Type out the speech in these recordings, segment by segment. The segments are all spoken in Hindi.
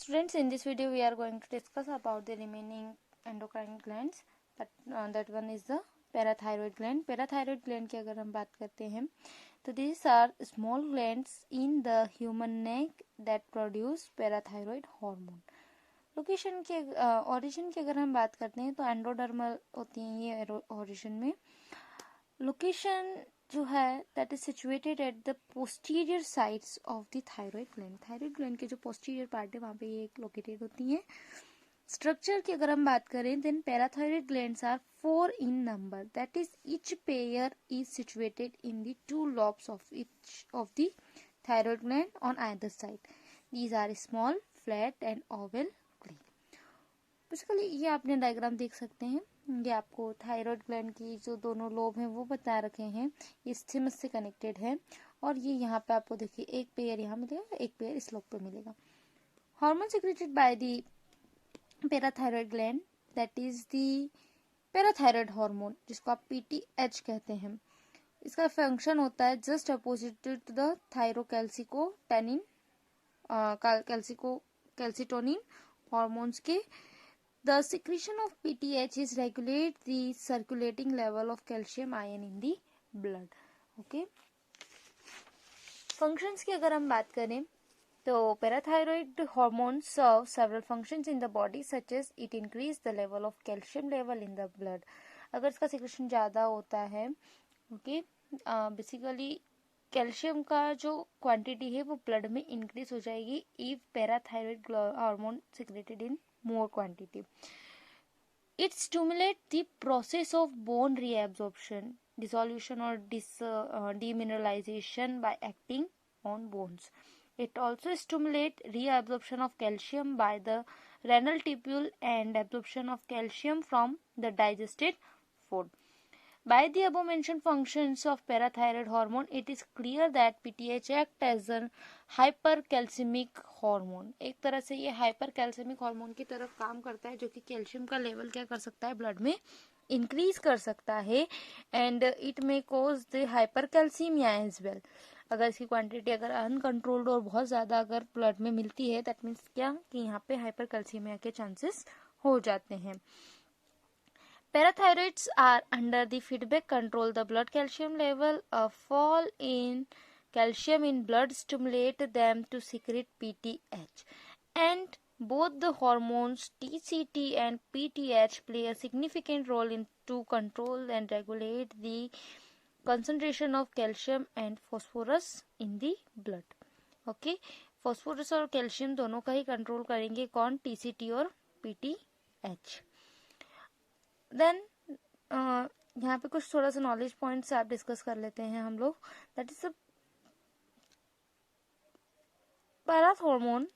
Students, in this video we are going to discuss about the remaining endocrine glands, but that one is the parathyroid gland. Parathyroid gland की अगर हम बात करते हैं तो these are small glands in the human neck that produce parathyroid hormone. Location के ओरिजिन की अगर हम बात करते हैं तो एंडोडर्मल होती हैं ये ओरिजिन में. लोकेशन जो है that is situated at the posterior sides of the thyroid gland. Thyroid gland के जो पोस्टीरियर पार्ट है वहाँ पे ये लोकेटेड होती हैं. स्ट्रक्चर की अगर हम बात करें then parathyroid glands are 4 in number, that is each pair is situated in the 2 lobes of each of the thyroid gland on either side. These are small, flat and oval gland. Basically ये आपने डायग्राम देख सकते हैं. ये आपको थायराइड ग्लैंड की जो दोनों लोब हैं वो बता रखे हैं. ये स्थिमस से कनेक्टेड है और ये यहाँ पे आपको देखिए एक पेयर यहाँ मिलेगा, एक पेयर इस लोब पे मिलेगा. Hormone secreted by the parathyroid gland that is the parathyroid hormone जिसको आप पीटीएच कहते हैं. इसका फंक्शन होता है just opposite to the thyrocalcitonin calcitonin hormones के. The secretion of PTH is regulate the circulating level of calcium ion in the blood. Okay. Functions की अगर हम बात करें तो parathyroid hormones serve several functions in the body such as it increase the level of calcium level in the blood. अगर इसका secretion ज़्यादा होता है okay, basically कैल्शियम का जो क्वांटिटी है वो ब्लड में इंक्रीज हो जाएगी if parathyroid hormone secreted in more quantity. It stimulates the process of bone reabsorption, dissolution or demineralization by acting on bones. It also stimulates reabsorption of calcium by the renal tubule and absorption of calcium from the digested food. By the above mentioned functions of parathyroid hormone, it is clear that PTH acts as a hypercalcemic hormone. एक तरह से ये hypercalcemic hormone की तरफ काम करता है जो कि कैल्शियम का लेवल क्या कर सकता है ब्लड में इंक्रीज कर सकता है and it may cause the hypercalcaemia as well. अगर इसकी क्वांटिटी अगर अनकंट्रोल्ड और बहुत ज़्यादा अगर ब्लड में मिलती है दैट मीन्स क्या कि यहाँ पे हाइपरकैल्सीमिया के चांसेस हो जाते हैं. Parathyroids are under the feedback control. The blood calcium level, a fall in calcium in blood stimulate them to secrete PTH. And both the hormones TCT and PTH play a significant role in to control and regulate the concentration of calcium and phosphorus in the blood. Okay, phosphorus और calcium दोनों का ही कंट्रोल करेंगे कौन? TCT और PTH. देन यहाँ पे कुछ थोड़ा सा नॉलेज पॉइंट्स आप डिस्कस कर लेते हैं हम लोग. दैट इज पैराथ हार्मोन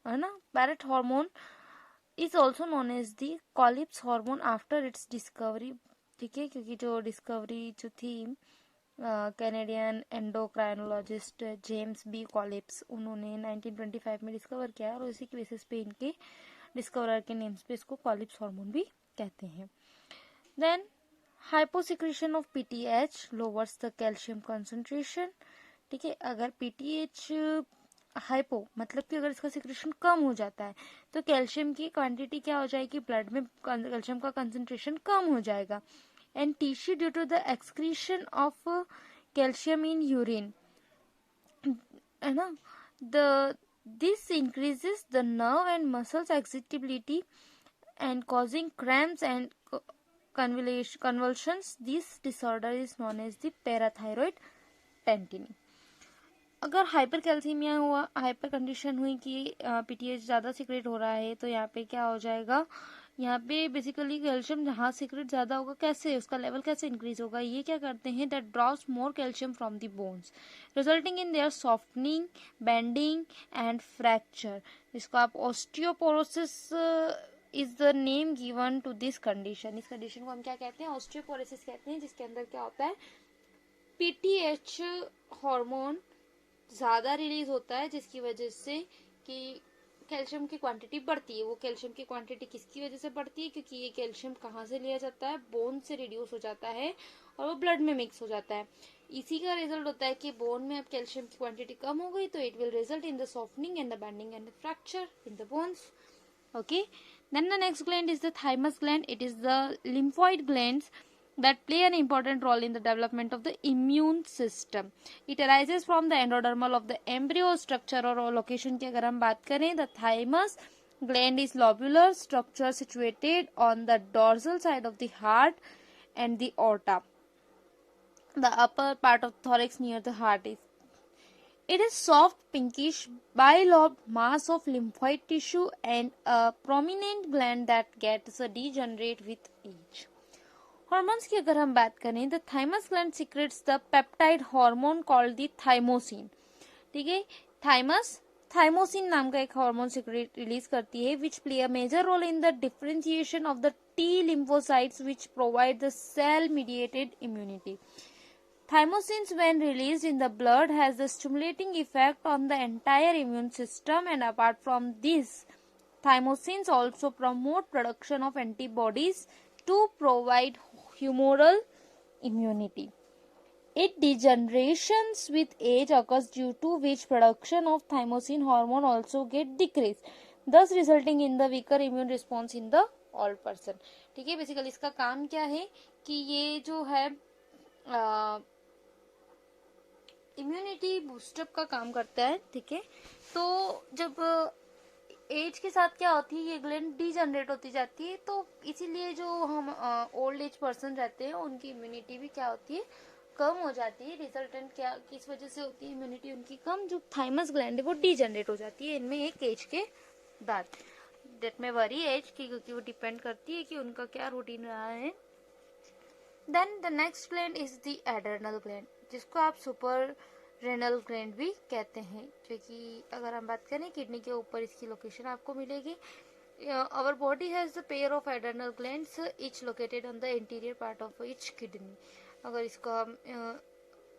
है ना. Parathormone is also known as the Collip hormone after its discovery. ठीक है, क्योंकि जो डिस्कवरी जो थी Canadian endocrinologist James B Collip उन्होंने 1925 में डिस्कवर किया और उसी की बेसिस पे इनके डिस्कवरर के नेम्स पे इसको कॉलिप्स हार्मोन भी कहते हैं. Then hyposecretion of PTH lowers the calcium concentration. ठीक है, अगर PTH हाइपो मतलब कि अगर इसका सिक्रेशन कम हो जाता है तो कैल्शियम की क्वांटिटी क्या हो जाएगी ब्लड में, कैल्शियम का कंसंट्रेशन कम हो जाएगा. And TC due to the excretion of calcium in urine है ना. This increases the nerve and muscles excitability and causing cramps and convulsions. This disorder is known as the parathyroid tendency. अगर हाइपरकैल्सीमिया हुआ, हाइपर कंडीशन हुई कि पीटीएच ज़्यादा सिक्रेट हो रहा है तो यहाँ पे क्या हो जाएगा, यहाँ पे बेसिकली कैल्शियम जहाँ सिक्रेट ज़्यादा होगा कैसे उसका लेवल कैसे इंक्रीज होगा, ये क्या करते हैं that draws more calcium from the bones resulting in their softening, bending and fracture. इसको आप osteoporosis is the name given to this condition. इस कंडीशन को हम क्या कहते हैं? ऑस्टियोपोरोसिस कहते हैं, जिसके अंदर क्या होता है पीटीएच हार्मोन ज्यादा रिलीज होता है जिसकी वजह से कि कैल्शियम की क्वांटिटी बढ़ती है. वो कैल्शियम की क्वांटिटी किसकी वजह से बढ़ती है? क्योंकि ये कैल्शियम कहाँ से लिया जाता है? बोन से रिड्यूस हो जाता है और वो ब्लड में मिक्स हो जाता है. इसी का रिजल्ट होता है कि बोन में अब कैल्शियम की क्वांटिटी कम हो गई, तो it will result in the softening and the bending and the fracture in the bones. Okay, then the next gland is the thymus gland. It is the lymphoid glands that play an important role in the development of the immune system. It arises from the endodermal of the embryo structure और location की अगर हम बात करें, the thymus gland is lobular structure situated on the dorsal side of the heart and the aorta. The upper part of the thorax near the heart is. It is soft pinkish bilobed mass of lymphoid tissue and a prominent gland that gets degenerate with age. Hormones की अगर हम बात करें, the thymus gland secretes the peptide hormone called the thymosin. ठीक है, thymosin नाम का एक हार्मोन सिक्रेट रिलीज करती है, which play a major role in the differentiation of the T lymphocytes which provide the cell mediated immunity. Thymosins, when released in the blood, has a stimulating effect on the entire immune system, and apart from this, thymosins also promote production of antibodies to provide humoral immunity. It degenerations with age occurs, due to which production of thymosin hormone also get decreased, thus resulting in the weaker immune response in the old person. ठीक है, बेसिकली इसका काम क्या है कि ये जो है इम्यूनिटी बूस्टअप का काम करता है. ठीक है, तो जब एज के साथ क्या होती है, ये ग्लैंड डीजनरेट होती जाती है, तो इसीलिए जो हम ओल्ड एज पर्सन रहते हैं उनकी इम्यूनिटी भी क्या होती है, कम हो जाती है. रिजल्टेंट क्या किस वजह से होती है इम्यूनिटी उनकी कम, जो थाइमस ग्लैंड है वो डीजनरेट हो जाती है इनमें एक एज के बाद. डेट में वरी एज की, क्योंकि वो डिपेंड करती है कि उनका क्या रूटीन रहा है. Then the next gland is the adrenal gland, जिसको आप सुपर रेनल ग्लैंड भी कहते हैं, जो कि अगर हम बात करें किडनी के ऊपर इसकी लोकेशन आपको मिलेगी. Our body has the pair of adrenal glands each located on the interior part of each kidney. अगर इसको हम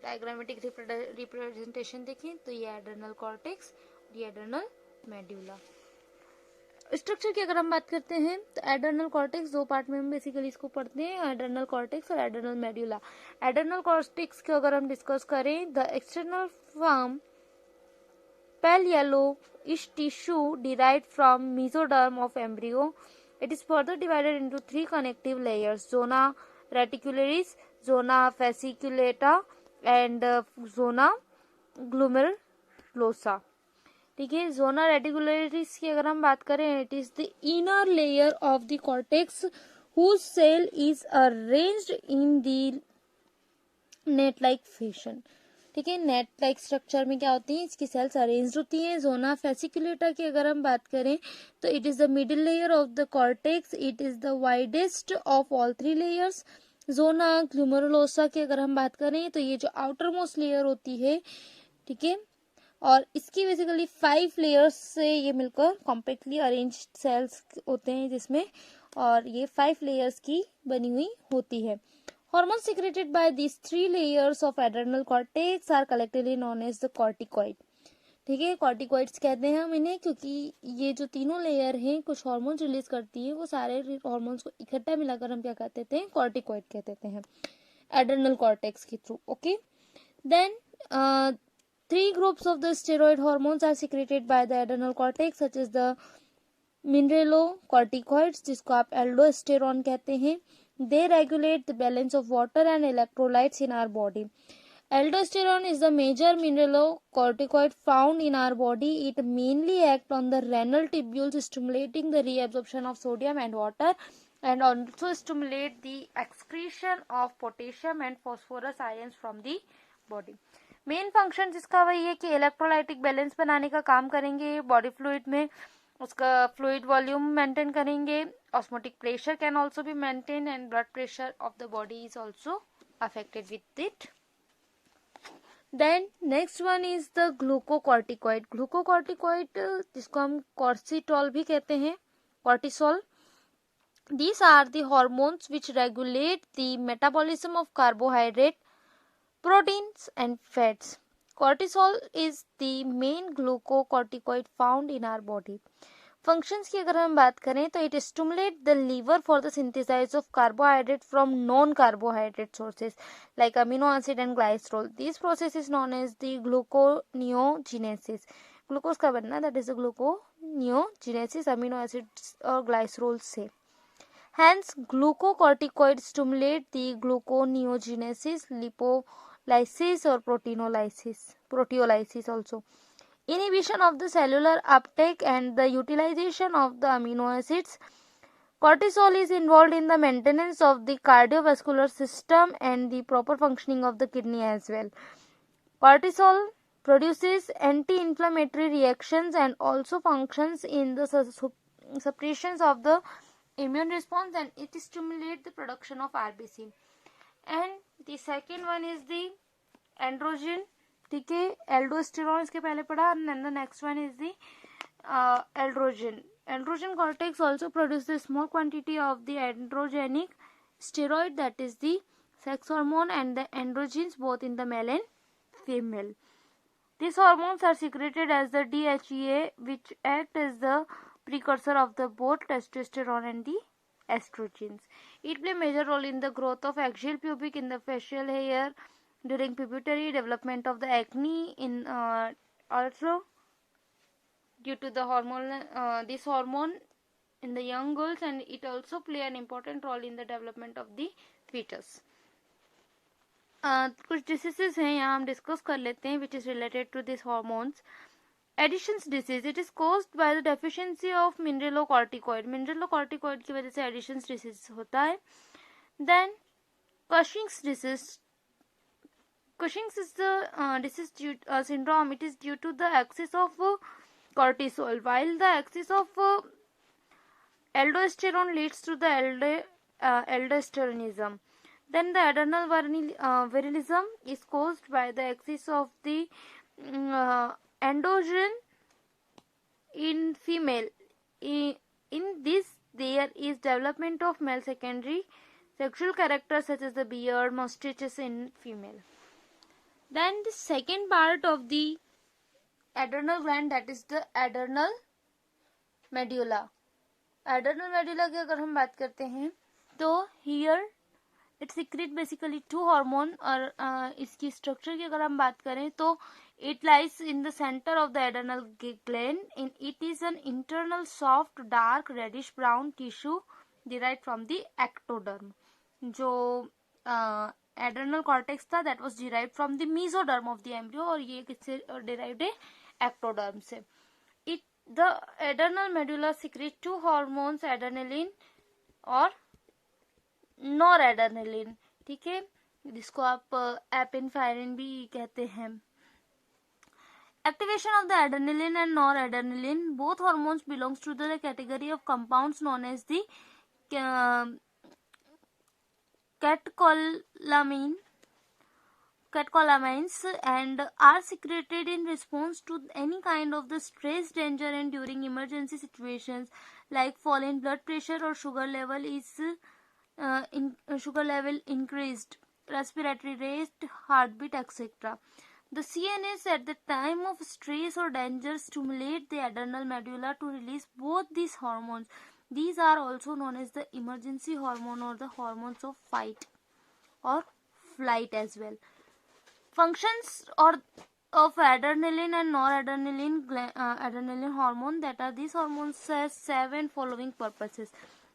डायग्रामेटिक रिप्रेजेंटेशन देखें तो ये एडर्नल कॉर्टेक्स, ये एडर्नल मेड्यूला. स्ट्रक्चर की अगर हम बात करते हैं तो एडर्नल कॉर्टेक्स दो पार्ट में हम बेसिकली इसको पढ़ते हैं, एडर्नल कॉर्टेक्स और एडर्नल मेड्यूला. एडर्नल कॉर्टेक्स को अगर हम डिस्कस करें, the external form pale yellowish tissue derived from mesoderm of embryo. It is further divided into three connective layers: zona reticularis, zona fasciculata and zona glomerulosa. ठीक है, जोना रेटिकुलरिस की अगर हम बात करें, it is the inner layer of the cortex whose cell is arranged in the net like fashion. ठीक है, नेट लाइक स्ट्रक्चर में क्या होती है, इसकी सेल्स अरेंज्ड होती हैं. जोना फेसिकुलेटा की अगर हम बात करें तो it is the middle layer of the cortex, it is the widest of all three layers. Zona glomerulosa की अगर हम बात करें तो ये जो आउटर मोस्ट लेयर होती है, ठीक है, और इसकी बेसिकली 5 लेयर्स से ये मिलकर कॉम्पैक्टली अरेंज्ड सेल्स होते हैं जिसमें, और ये 5 लेयर्स की बनी हुई होती है. Hormones secreted by these 3 layers of adrenal cortex are collectively known as the corticoid. ठीक है, कॉर्टिकॉइड्स कहते हैं हम इन्हें, क्योंकि ये जो तीनों लेयर हैं कुछ हार्मोन्स रिलीज करती है, वो सारे हार्मोन्स को इकट्ठा मिलाकर हम क्या कहते थे, कॉर्टिकॉइड कहते हैं एड्रेनल कॉर्टेक्स के through. Okay, then 3 groups of the steroid hormones are secreted by the adrenal cortex, such as the mineralocorticoids, जिसको आप एल्डोस्टेरॉन कहते हैं. They regulate the balance of water and electrolytes in our body. Aldosterone is the major mineralocorticoid found in our body. It mainly acts on the renal tubules, stimulating the reabsorption of sodium and water, and also stimulate the excretion of potassium and phosphorus ions from the body. Main function जिसका वही है कि इलेक्ट्रोलाइटिक बैलेंस बनाने का काम करेंगे बॉडी फ्लूइड में, उसका फ्लूइड वॉल्यूम मेंटेन करेंगे, osmotic pressure can also be maintain and blood pressure of the body is also affected with it. Then next one is the glucocorticoid. Glucocorticoid जिसको हम कॉर्सिटॉल भी कहते हैं, cortisol. These are the hormones which regulate the metabolism of carbohydrate, proteins and fats. Cortisol is the main glucocorticoid found in our body. Functions की अगर हम बात करें तो it stimulate the liver for the synthesize of carbohydrate from non carbohydrate sources like amino acid and glycerol. This process is known as the gluconeogenesis. Glucose का बनना that is gluconeogenesis amino acids और ग्लाइसरोल से. Hence, glucocorticoids stimulate the gluconeogenesis, lipolysis or proteolysis also. Inhibition of the cellular uptake and the utilization of the amino acids. Cortisol is involved in the maintenance of the cardiovascular system and the proper functioning of the kidney as well. Cortisol produces anti-inflammatory reactions and also functions in the suppression of the immune response, and it stimulates the production of RBC. And the second one is the androgen. ठीक है, एल्डोस्टेरॉन इसके पहले पढ़ा, and the next one is the androgen. Androgen cortex also produces a small quantity of the androgenic steroid, that is the sex hormone, and the androgens both in the male and female. These hormones are secreted as the DHEA, which act as the precursor of the both testosterone and the estrogens. It plays a major role in the growth of axial pubic in the facial hair during puberty, development of the acne in also due to the this hormone in the young girls, and it also play an important role in the development of the fetus. कुछ डिसीजेस हैं यहाँ हम डिस्कस कर लेते हैं which is related to this hormones. Addison's disease, it is caused by the deficiency of mineralocorticoid. Mineralocorticoid की वजह से एडिशंस डिसीज होता है. Then Cushing's disease. Cushing's is the disease syndrome. It is due to the excess of cortisol, while the excess of aldosterone leads to the aldosteronism. Then the adrenal virilism is caused by the excess of the androgen in female. In this, there is development of male secondary sexual characters such as the beard, mustaches in female. Then the second part of the adrenal gland, that is the adrenal medulla. Adrenal medulla की अगर हम बात करते हैं तो here it secrete basically two hormone, और इसकी structure की अगर हम बात करें तो it lies in the center of the adrenal gland, and it is an internal soft dark reddish brown tissue derived from the ectoderm. जो एड्रेनल कॉर्टेक्स था that was derived from the mesoderm of the embryo, और ये किससे डिराइव्ड है? एक्टोडर्म से. It the adrenal medulla secret to hormones, adrenaline और नॉरएड्रेनलिन. ठीक है, जिसको आप एपिनेफ्राइन भी कहते हैं. Activation of the adrenaline and noradrenaline, both hormones belongs to the category of compounds known as the catecholamines and are secreted in response to any kind of the stress, danger, and during emergency situations like fall in blood pressure or sugar level increased, respiratory rate, heartbeat, etc. The CNS at the time of stress or danger stimulate the adrenal medulla to release both these hormones. These are also known as the emergency hormone or the hormones of fight or flight as well. Functions of adrenaline and noradrenaline adrenaline hormone, that are these hormones has 7 following purposes: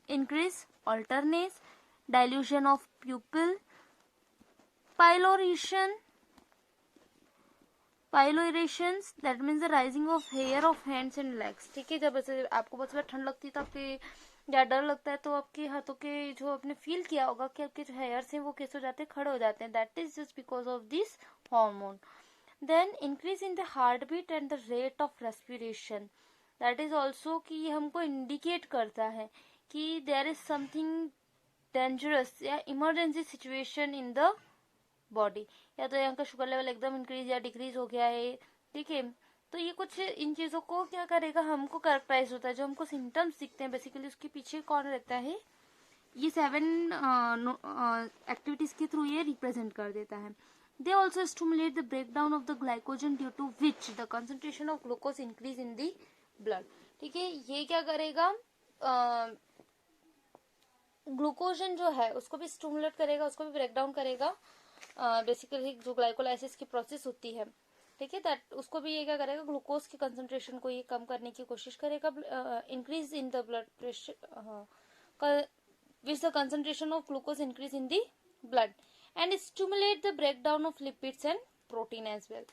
increase alertness, dilution of pupil, pilorations, that means the rising of hair of hands and legs. ठीक है, जब ऐसे आपको बहुत ठंड लगती है तो आपके या डर लगता है तो आपके हाथों के जो आपने फील किया होगा कि आपके जो हेयर्स हैं वो कैसे हो जाते हैं, खड़े हो जाते हैं. That is just because of this hormone. Then increase in the heart beat and the rate of respiration, that is also कि ये हमको इंडिकेट करता है कि देयर इज समथिंग डेंजरस या emergency situation in the body, या तो यहाँ का शुगर लेवल एकदम इंक्रीज या डिक्रीज हो गया है. ठीक है, तो ये कुछ इन चीजों को क्या करेगा, हमको कैरेक्टराइज होता है. जो हमको सिम्टम्स दिखते हैं बेसिकली उसके पीछे कौन रहता है, ये 7 एक्टिविटीज के थ्रू ये रिप्रेजेंट कर देता है. They also stimulate the breakdown of the glycogen due to which the concentration of glucose increase in the blood. ठीक है, ये क्या करेगा, ग्लूकोजन जो है उसको भी स्टिमुलेट करेगा, उसको भी ब्रेक डाउन करेगा, बेसिकली जो ग्लाइकोलाइसिस की प्रोसेस होती है, ठीक है, दैट उसको भी ये क्या करेगा, ग्लूकोज की कंसंट्रेशन को ये कम करने की कोशिश करेगा, increase in the blood pressure with the concentration of glucose increase in the blood and stimulate the breakdown of lipids and protein as well.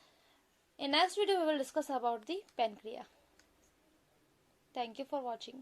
In next video we will discuss about the pancreas. Thank you for watching.